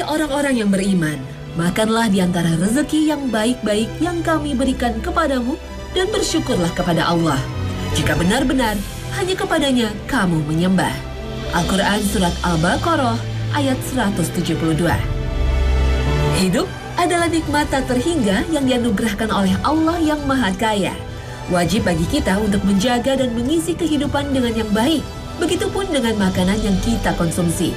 Hai orang-orang yang beriman, makanlah di antara rezeki yang baik-baik yang kami berikan kepadamu dan bersyukurlah kepada Allah. Jika benar-benar hanya kepadanya kamu menyembah. Al-Quran Surat Al-Baqarah ayat 172. Hidup adalah nikmat tak terhingga yang dianugerahkan oleh Allah yang Maha Kaya. Wajib bagi kita untuk menjaga dan mengisi kehidupan dengan yang baik. Begitupun dengan makanan yang kita konsumsi.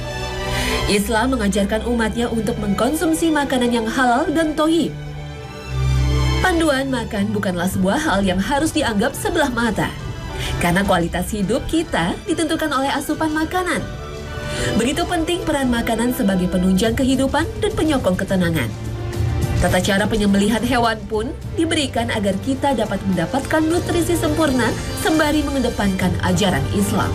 Islam mengajarkan umatnya untuk mengkonsumsi makanan yang halal dan thayyib. Panduan makan bukanlah sebuah hal yang harus dianggap sebelah mata. Karena kualitas hidup kita ditentukan oleh asupan makanan. Begitu penting peran makanan sebagai penunjang kehidupan dan penyokong ketenangan. Tata cara penyembelihan hewan pun diberikan agar kita dapat mendapatkan nutrisi sempurna sembari mengedepankan ajaran Islam.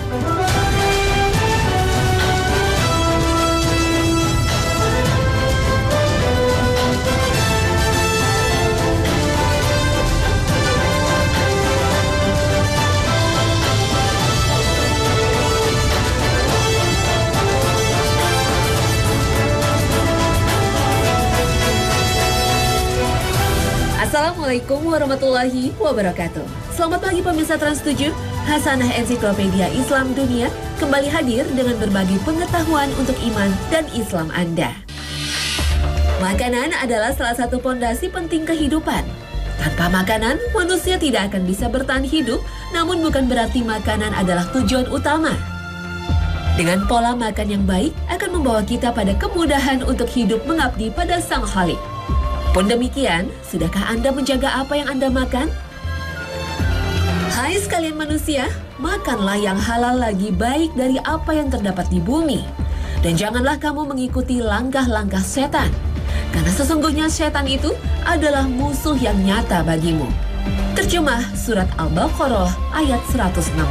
Assalamualaikum warahmatullahi wabarakatuh. Selamat pagi pemirsa Trans 7. Hasanah Ensiklopedia Islam Dunia kembali hadir dengan berbagi pengetahuan untuk iman dan Islam Anda. Makanan adalah salah satu pondasi penting kehidupan. Tanpa makanan, manusia tidak akan bisa bertahan hidup, namun bukan berarti makanan adalah tujuan utama. Dengan pola makan yang baik akan membawa kita pada kemudahan untuk hidup mengabdi pada Sang Khalik. Pun demikian, sudahkah Anda menjaga apa yang Anda makan? Hai sekalian manusia, makanlah yang halal lagi baik dari apa yang terdapat di bumi. Dan janganlah kamu mengikuti langkah-langkah setan. Karena sesungguhnya setan itu adalah musuh yang nyata bagimu. Terjemah Surat Al-Baqarah ayat 168.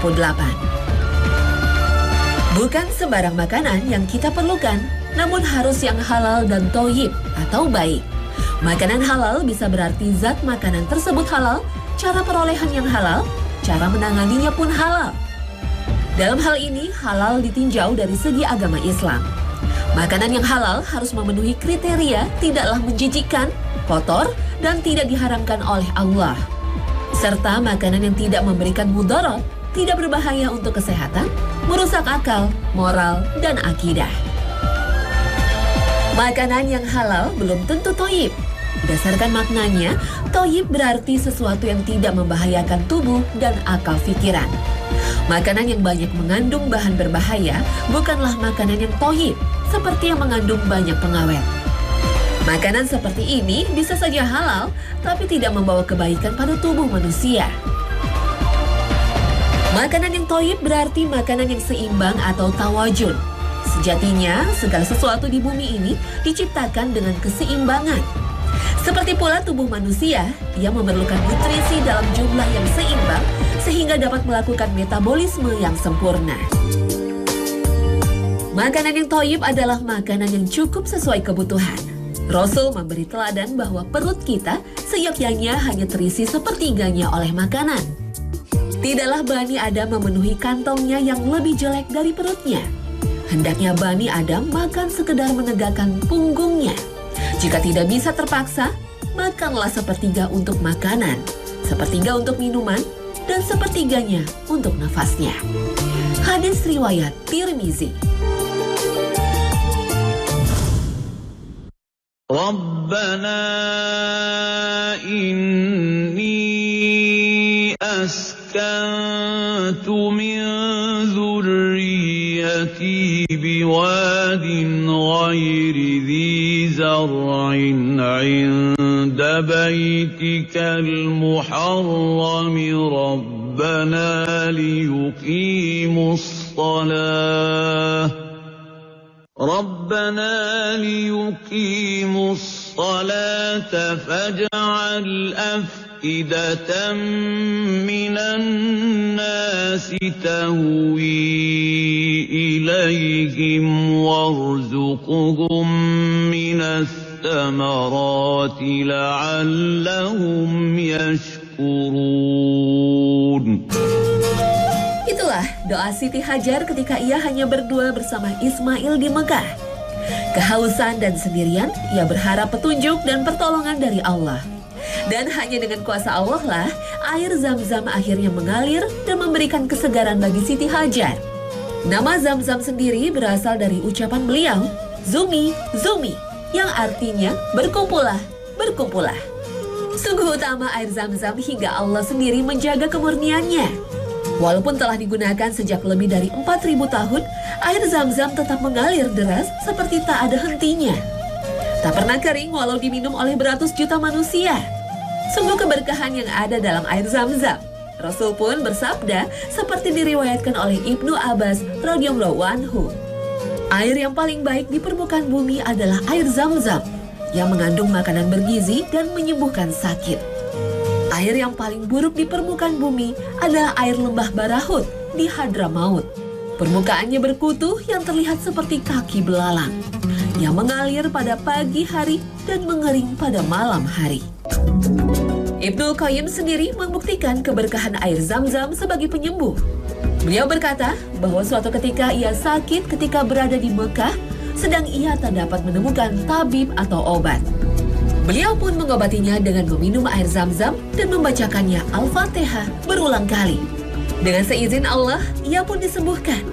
Bukan sembarang makanan yang kita perlukan, namun harus yang halal dan thayyib atau baik. Makanan halal bisa berarti zat makanan tersebut halal, cara perolehan yang halal, cara menanganinya pun halal. Dalam hal ini, halal ditinjau dari segi agama Islam. Makanan yang halal harus memenuhi kriteria tidaklah menjijikkan, kotor, dan tidak diharamkan oleh Allah. Serta makanan yang tidak memberikan mudarat, tidak berbahaya untuk kesehatan, merusak akal, moral, dan akidah. Makanan yang halal belum tentu thayyib. Berdasarkan maknanya, thayyib berarti sesuatu yang tidak membahayakan tubuh dan akal pikiran. Makanan yang banyak mengandung bahan berbahaya bukanlah makanan yang thayyib, seperti yang mengandung banyak pengawet. Makanan seperti ini bisa saja halal, tapi tidak membawa kebaikan pada tubuh manusia. Makanan yang thayyib berarti makanan yang seimbang atau tawazun. Sejatinya, segala sesuatu di bumi ini diciptakan dengan keseimbangan. Seperti pula tubuh manusia, ia memerlukan nutrisi dalam jumlah yang seimbang sehingga dapat melakukan metabolisme yang sempurna. Makanan yang thayyib adalah makanan yang cukup sesuai kebutuhan. Rasul memberi teladan bahwa perut kita seyogyanya hanya terisi sepertiganya oleh makanan. Tidaklah Bani Adam memenuhi kantongnya yang lebih jelek dari perutnya. Hendaknya Bani Adam makan sekedar menegakkan punggungnya. Jika tidak bisa terpaksa, makanlah sepertiga untuk makanan, sepertiga untuk minuman, dan sepertiganya untuk nafasnya. Hadis riwayat Tirmizi. Rabbana inni askantu min dhurriyyati biwadin ghairi dhi zar'in 'inda baytikal muharrami rabbana liyuqimus salah الصلاة فاجعل أفئدة من الناس تهوي إليهم وارزقهم من الثمرات لعلهم يشكرون. Itulah doa Siti Hajar ketika ia hanya berdua bersama Ismail di Mekah. Kehausan dan sendirian, ia berharap petunjuk dan pertolongan dari Allah. Dan hanya dengan kuasa Allah lah, air Zam-Zam akhirnya mengalir dan memberikan kesegaran bagi Siti Hajar. Nama Zam-Zam sendiri berasal dari ucapan beliau, Zumi, Zumi, yang artinya berkumpullah, berkumpullah. Sungguh utama air Zam-Zam hingga Allah sendiri menjaga kemurniannya. Walaupun telah digunakan sejak lebih dari 4.000 tahun, air Zam-Zam tetap mengalir deras seperti tak ada hentinya. Tak pernah kering walau diminum oleh beratus juta manusia. Sungguh keberkahan yang ada dalam air Zam-Zam. Rasul pun bersabda seperti diriwayatkan oleh Ibnu Abbas radhiyallahu anhu. Air yang paling baik di permukaan bumi adalah air Zam-Zam yang mengandung makanan bergizi dan menyembuhkan sakit. Air yang paling buruk di permukaan bumi adalah air lembah Barahut di Hadramaut. Permukaannya berkutu yang terlihat seperti kaki belalang yang mengalir pada pagi hari dan mengering pada malam hari. Ibnu Qayyim sendiri membuktikan keberkahan air Zam-Zam sebagai penyembuh. Beliau berkata bahwa suatu ketika ia sakit ketika berada di Mekah, sedang ia tak dapat menemukan tabib atau obat. Beliau pun mengobatinya dengan meminum air Zam-Zam dan membacakannya Al-Fatihah berulang kali. Dengan seizin Allah, ia pun disembuhkan.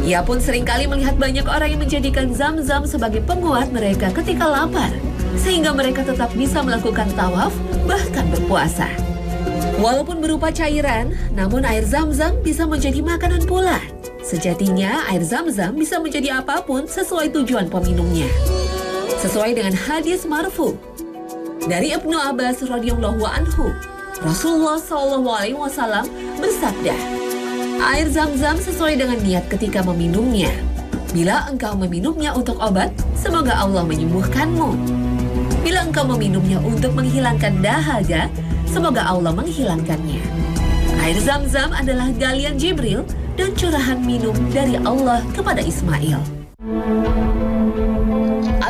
Ia pun seringkali melihat banyak orang yang menjadikan Zam-Zam sebagai penguat mereka ketika lapar, sehingga mereka tetap bisa melakukan tawaf, bahkan berpuasa. Walaupun berupa cairan, namun air Zam-Zam bisa menjadi makanan pula. Sejatinya, air Zam-Zam bisa menjadi apapun sesuai tujuan peminumnya. Sesuai dengan hadis marfu dari Ibnu Abbas radhiyallahu anhu, Rasulullah SAW bersabda, air Zam-Zam sesuai dengan niat ketika meminumnya. Bila engkau meminumnya untuk obat, semoga Allah menyembuhkanmu. Bila engkau meminumnya untuk menghilangkan dahaga, semoga Allah menghilangkannya. Air Zam-Zam adalah galian Jibril dan curahan minum dari Allah kepada Ismail.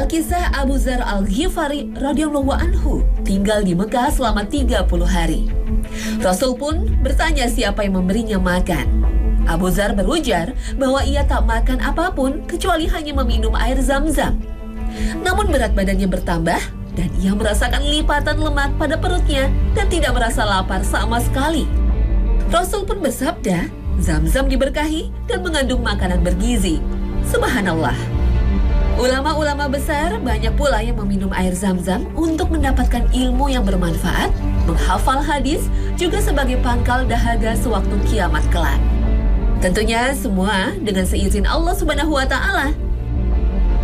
Al-Kisah Abu Dzar Al-Ghifari radhiyallahu anhu tinggal di Mekah selama 30 hari. Rasul pun bertanya siapa yang memberinya makan. Abu Dzar berujar bahwa ia tak makan apapun kecuali hanya meminum air Zam-Zam. Namun berat badannya bertambah dan ia merasakan lipatan lemak pada perutnya dan tidak merasa lapar sama sekali. Rasul pun bersabda, Zam-Zam diberkahi dan mengandung makanan bergizi. Subhanallah. Ulama-ulama besar banyak pula yang meminum air Zam-Zam untuk mendapatkan ilmu yang bermanfaat, menghafal hadis, juga sebagai pangkal dahaga sewaktu kiamat kelak. Tentunya semua dengan seizin Allah Subhanahu wa Ta'ala.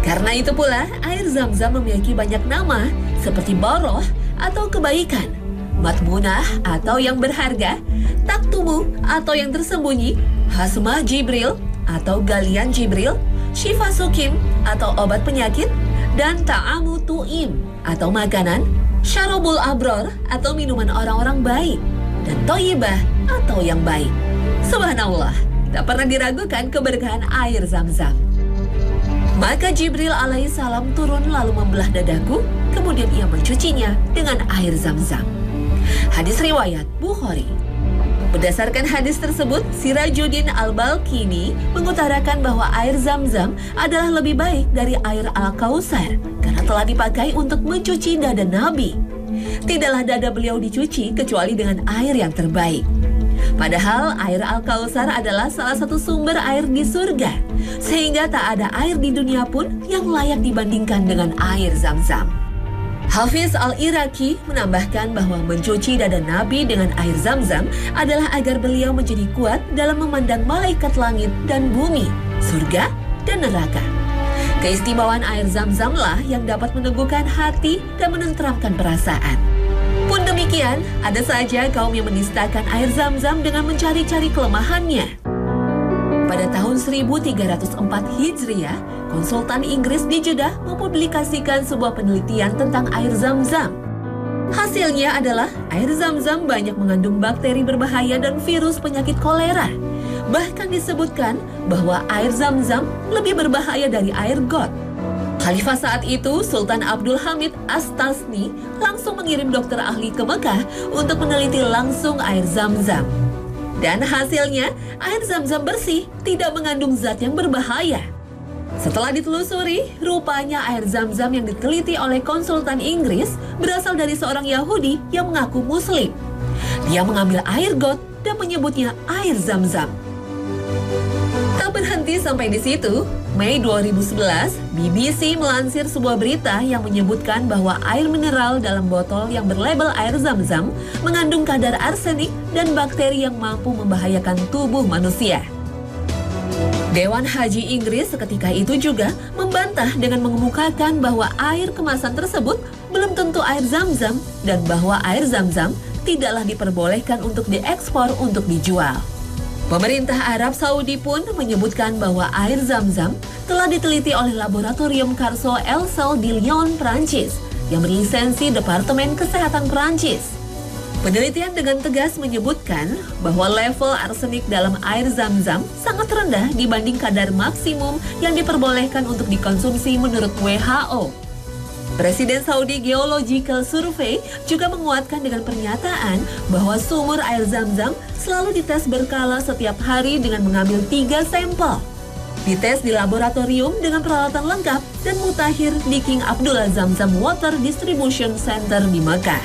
Karena itu pula, air Zam-Zam memiliki banyak nama seperti Baroh atau kebaikan, Matmunah atau yang berharga, Taktumu atau yang tersembunyi, Hasmah Jibril atau galian Jibril, Syifa Sukim atau obat penyakit, dan Ta'amu Tu'im atau makanan, Syarabul Abror atau minuman orang-orang baik, dan Toyibah atau yang baik. Subhanallah, tak pernah diragukan keberkahan air Zam-Zam. Maka Jibril alaihissalam turun lalu membelah dadaku, kemudian ia mencucinya dengan air Zam-Zam. Hadis riwayat Bukhari. Berdasarkan hadis tersebut, Sirajuddin Al-Balkini mengutarakan bahwa air Zam-Zam adalah lebih baik dari air Al-Kautsar karena telah dipakai untuk mencuci dada Nabi. Tidaklah dada beliau dicuci kecuali dengan air yang terbaik. Padahal air Al-Kautsar adalah salah satu sumber air di surga, sehingga tak ada air di dunia pun yang layak dibandingkan dengan air Zam-Zam. Hafiz Al-Iraqi menambahkan bahwa mencuci dada Nabi dengan air Zam-Zam adalah agar beliau menjadi kuat dalam memandang malaikat langit dan bumi, surga dan neraka. Keistimewaan air Zam-Zam lah yang dapat meneguhkan hati dan menenteramkan perasaan. Pun demikian, ada saja kaum yang menistakan air Zam-Zam dengan mencari-cari kelemahannya. Pada tahun 1304 Hijriah, konsultan Inggris di Jeddah mempublikasikan sebuah penelitian tentang air Zam-Zam. Hasilnya adalah air Zam-Zam banyak mengandung bakteri berbahaya dan virus penyakit kolera. Bahkan disebutkan bahwa air Zam-Zam lebih berbahaya dari air got. Khalifah saat itu, Sultan Abdul Hamid As-Tasni, langsung mengirim dokter ahli ke Mekah untuk meneliti langsung air Zam-Zam. Dan hasilnya, air Zam-Zam bersih, tidak mengandung zat yang berbahaya. Setelah ditelusuri, rupanya air zam-zam yang diteliti oleh konsultan Inggris berasal dari seorang Yahudi yang mengaku Muslim. Dia mengambil air got dan menyebutnya air zam-zam. Tak berhenti sampai di situ, Mei 2011, BBC melansir sebuah berita yang menyebutkan bahwa air mineral dalam botol yang berlabel air zam-zam mengandung kadar arsenik dan bakteri yang mampu membahayakan tubuh manusia. Dewan Haji Inggris seketika itu juga membantah dengan mengemukakan bahwa air kemasan tersebut belum tentu air zam-zam dan bahwa air zam-zam tidaklah diperbolehkan untuk diekspor untuk dijual. Pemerintah Arab Saudi pun menyebutkan bahwa air zam-zam telah diteliti oleh Laboratorium Carso El Sel di Lyon, Prancis, yang berlisensi Departemen Kesehatan Prancis. Penelitian dengan tegas menyebutkan bahwa level arsenik dalam air zam-zam sangat rendah dibanding kadar maksimum yang diperbolehkan untuk dikonsumsi menurut WHO. Presiden Saudi Geological Survey juga menguatkan dengan pernyataan bahwa sumur air zam-zam selalu dites berkala setiap hari dengan mengambil 3 sampel. Dites di laboratorium dengan peralatan lengkap dan mutakhir di King Abdullah Zam-Zam Water Distribution Center di Mekah.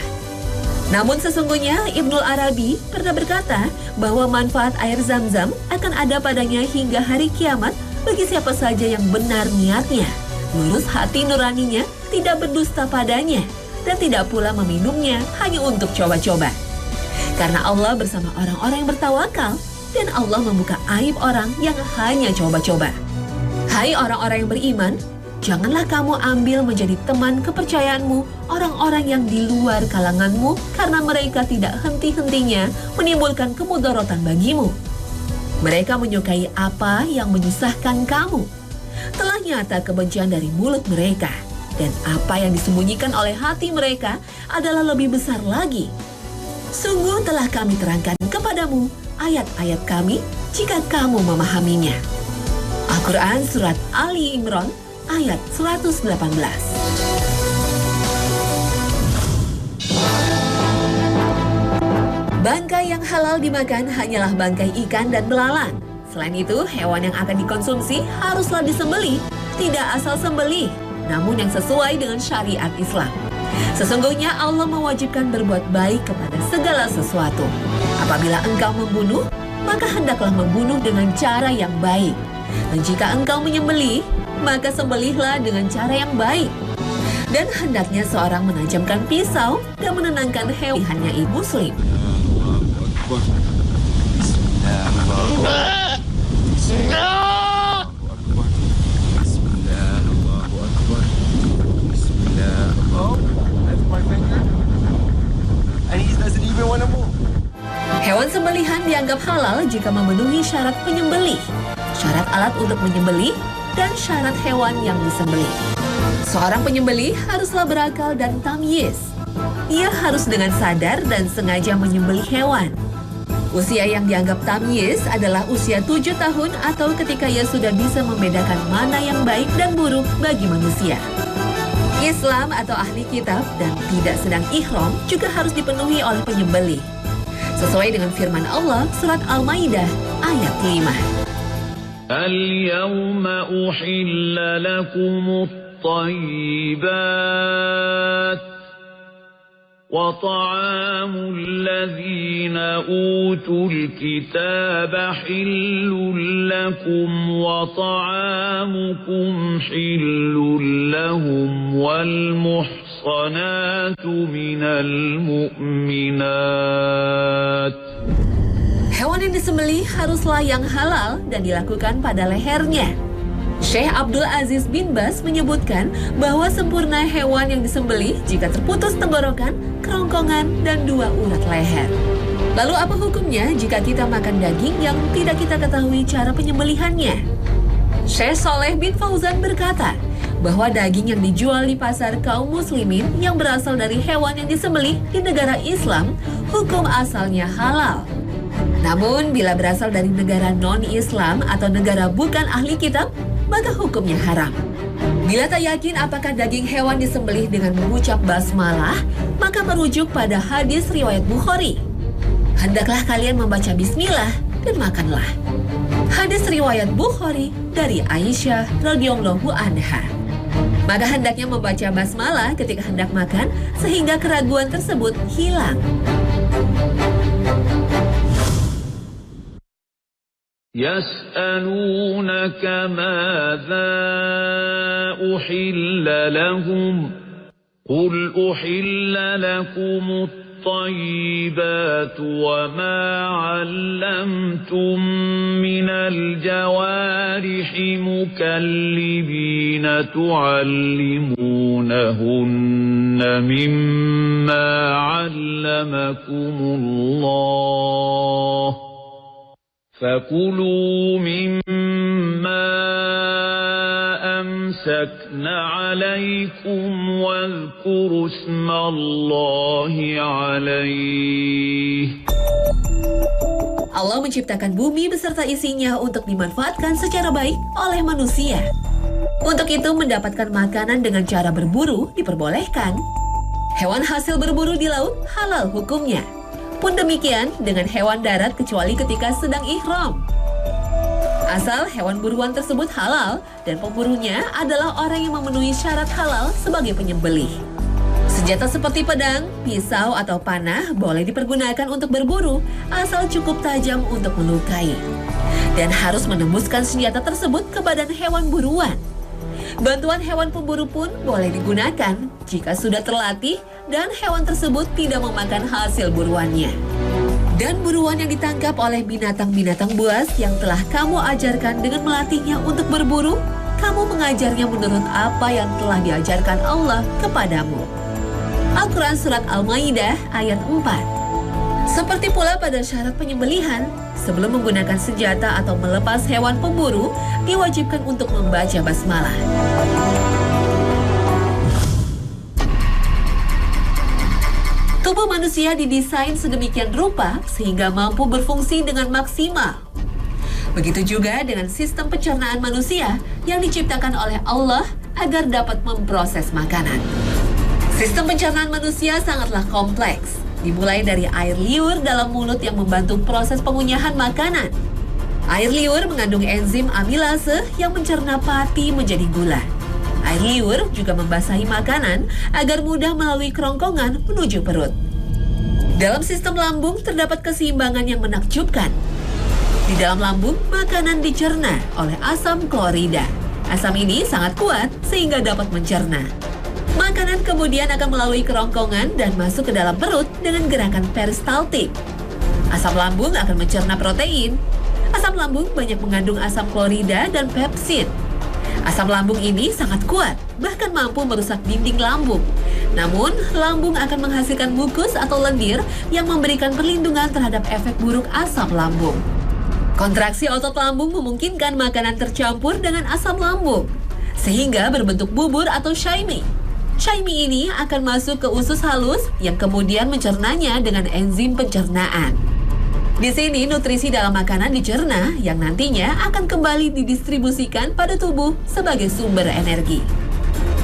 Namun sesungguhnya Ibnul Arabi pernah berkata bahwa manfaat air zam-zam akan ada padanya hingga hari kiamat bagi siapa saja yang benar niatnya, lurus hati nuraninya, tidak berdusta padanya, dan tidak pula meminumnya hanya untuk coba-coba. Karena Allah bersama orang-orang yang bertawakal, dan Allah membuka aib orang yang hanya coba-coba. Hai orang-orang yang beriman, janganlah kamu ambil menjadi teman kepercayaanmu orang-orang yang di luar kalanganmu karena mereka tidak henti-hentinya menimbulkan kemudaratan bagimu. Mereka menyukai apa yang menyusahkan kamu. Telah nyata kebencian dari mulut mereka, dan apa yang disembunyikan oleh hati mereka adalah lebih besar lagi. Sungguh telah kami terangkan kepadamu ayat-ayat kami jika kamu memahaminya. Al-Quran Surat Ali Imran ayat 118. Bangkai yang halal dimakan hanyalah bangkai ikan dan belalang. Selain itu, hewan yang akan dikonsumsi haruslah disembelih, tidak asal sembelih, namun yang sesuai dengan syariat Islam. Sesungguhnya Allah mewajibkan berbuat baik kepada segala sesuatu. Apabila engkau membunuh, maka hendaklah membunuh dengan cara yang baik. Dan jika engkau menyembelih, maka sembelihlah dengan cara yang baik. Dan hendaknya seorang menajamkan pisau dan menenangkan hewannya ibu muslim. Hewan sembelihan dianggap halal jika memenuhi syarat penyembelih, syarat alat untuk menyembelih, dan syarat hewan yang disembelih. Seorang penyembelih haruslah berakal dan tamyiz. Ia harus dengan sadar dan sengaja menyembelih hewan. Usia yang dianggap tamyiz adalah usia 7 tahun atau ketika ia sudah bisa membedakan mana yang baik dan buruk bagi manusia. Islam atau ahli kitab dan tidak sedang ihram juga harus dipenuhi oleh penyembelih. Sesuai dengan firman Allah surat Al-Maidah ayat 5. Al-yawma uhilla lakumut tayyibat wa ta'amul ladhina utul kitaba hillul lakum wa ta'amukum hillul lahum wal muhsanatu minal mu'minat. Hewan yang disembelih haruslah yang halal dan dilakukan pada lehernya. Syekh Abdul Aziz bin Baz menyebutkan bahwa sempurna hewan yang disembelih jika terputus tenggorokan, kerongkongan, dan 2 urat leher. Lalu apa hukumnya jika kita makan daging yang tidak kita ketahui cara penyembelihannya? Syekh Saleh bin Fauzan berkata bahwa daging yang dijual di pasar kaum muslimin yang berasal dari hewan yang disembelih di negara Islam, hukum asalnya halal. Namun bila berasal dari negara non-Islam atau negara bukan ahli kitab, maka hukumnya haram. Bila tak yakin apakah daging hewan disembelih dengan mengucap basmalah, maka merujuk pada hadis riwayat Bukhari. Hendaklah kalian membaca bismillah dan makanlah. Hadis riwayat Bukhari dari Aisyah radhiyallahu anha. Maka hendaknya membaca basmalah ketika hendak makan sehingga keraguan tersebut hilang. يسألونك ماذا أحل لهم قل أحل لكم الطيبات وما علمتم من الجوارح مكلبين تعلمونهن مما علمكم الله فكلوا مما أمسكن عليكم واذكروا اسم الله عليه. Allah menciptakan bumi beserta isinya untuk dimanfaatkan secara baik oleh manusia. Untuk itu mendapatkan makanan dengan cara berburu diperbolehkan. Hewan hasil berburu di laut halal hukumnya. Pun demikian dengan hewan darat kecuali ketika sedang ihram. Asal hewan buruan tersebut halal dan pemburunya adalah orang yang memenuhi syarat halal sebagai penyembelih. Senjata seperti pedang, pisau, atau panah boleh dipergunakan untuk berburu asal cukup tajam untuk melukai. Dan harus menembuskan senjata tersebut ke badan hewan buruan. Bantuan hewan pemburu pun boleh digunakan jika sudah terlatih dan hewan tersebut tidak memakan hasil buruannya. Dan buruan yang ditangkap oleh binatang-binatang buas yang telah kamu ajarkan dengan melatihnya untuk berburu, kamu mengajarnya menurut apa yang telah diajarkan Allah kepadamu. Al-Quran Surat Al-Maidah ayat 4. Seperti pula pada syarat penyembelihan, sebelum menggunakan senjata atau melepas hewan pemburu, diwajibkan untuk membaca basmalah. Tubuh manusia didesain sedemikian rupa sehingga mampu berfungsi dengan maksimal. Begitu juga dengan sistem pencernaan manusia yang diciptakan oleh Allah agar dapat memproses makanan. Sistem pencernaan manusia sangatlah kompleks, dimulai dari air liur dalam mulut yang membantu proses pengunyahan makanan. Air liur mengandung enzim amilase yang mencerna pati menjadi gula. Air liur juga membasahi makanan agar mudah melalui kerongkongan menuju perut. Dalam sistem lambung terdapat keseimbangan yang menakjubkan. Di dalam lambung, makanan dicerna oleh asam klorida. Asam ini sangat kuat sehingga dapat mencerna. Makanan kemudian akan melalui kerongkongan dan masuk ke dalam perut dengan gerakan peristaltik. Asam lambung akan mencerna protein. Asam lambung banyak mengandung asam klorida dan pepsin. Asam lambung ini sangat kuat, bahkan mampu merusak dinding lambung. Namun, lambung akan menghasilkan mukus atau lendir yang memberikan perlindungan terhadap efek buruk asam lambung. Kontraksi otot lambung memungkinkan makanan tercampur dengan asam lambung, sehingga berbentuk bubur atau shaimi. Shaimi ini akan masuk ke usus halus yang kemudian mencernanya dengan enzim pencernaan. Di sini nutrisi dalam makanan dicerna yang nantinya akan kembali didistribusikan pada tubuh sebagai sumber energi.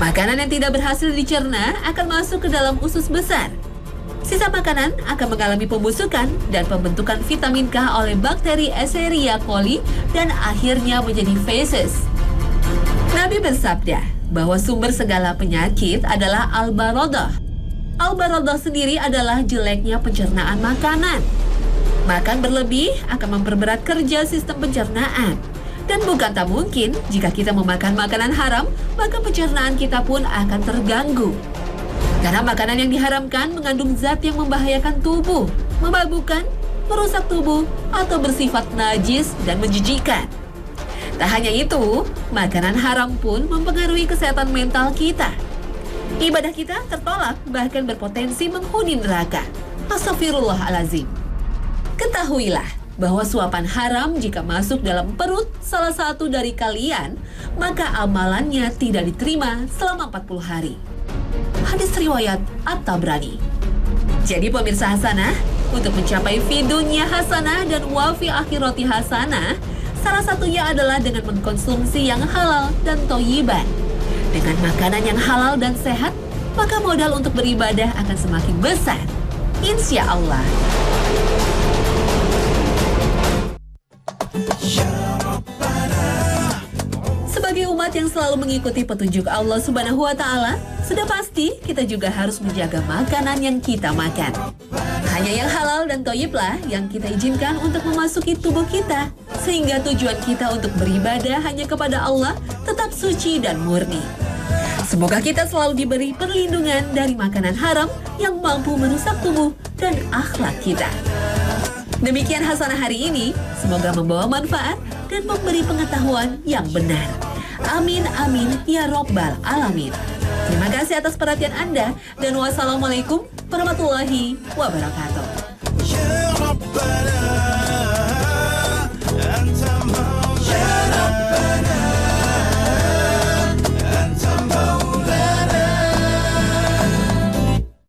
Makanan yang tidak berhasil dicerna akan masuk ke dalam usus besar. Sisa makanan akan mengalami pembusukan dan pembentukan vitamin K oleh bakteri Escherichia coli dan akhirnya menjadi feses. Nabi bersabda bahwa sumber segala penyakit adalah al-baradah. Al-baradah sendiri adalah jeleknya pencernaan makanan. Makan berlebih akan memperberat kerja sistem pencernaan. Dan bukan tak mungkin jika kita memakan makanan haram, maka pencernaan kita pun akan terganggu. Karena makanan yang diharamkan mengandung zat yang membahayakan tubuh, memabukkan, merusak tubuh, atau bersifat najis dan menjijikkan. Tak hanya itu, makanan haram pun mempengaruhi kesehatan mental kita. Ibadah kita tertolak, bahkan berpotensi menghuni neraka. Astaghfirullahalazim. Ketahuilah bahwa suapan haram jika masuk dalam perut salah satu dari kalian, maka amalannya tidak diterima selama 40 hari. Hadis riwayat At-Tabrani. Jadi pemirsa hasanah, untuk mencapai fi dunya hasanah dan wa fi akhirati hasanah, salah satunya adalah dengan mengkonsumsi yang halal dan thayyiban. Dengan makanan yang halal dan sehat, maka modal untuk beribadah akan semakin besar. Insya Allah. umat yang selalu mengikuti petunjuk Allah Subhanahu wa Ta'ala, sudah pasti kita juga harus menjaga makanan yang kita makan. Hanya yang halal dan thayyiblah yang kita izinkan untuk memasuki tubuh kita, sehingga tujuan kita untuk beribadah hanya kepada Allah tetap suci dan murni. Semoga kita selalu diberi perlindungan dari makanan haram yang mampu merusak tubuh dan akhlak kita. Demikian Hasanah hari ini, semoga membawa manfaat dan memberi pengetahuan yang benar. Amin, amin, ya Rabbal Alamin. Terima kasih atas perhatian Anda, dan wassalamualaikum warahmatullahi wabarakatuh.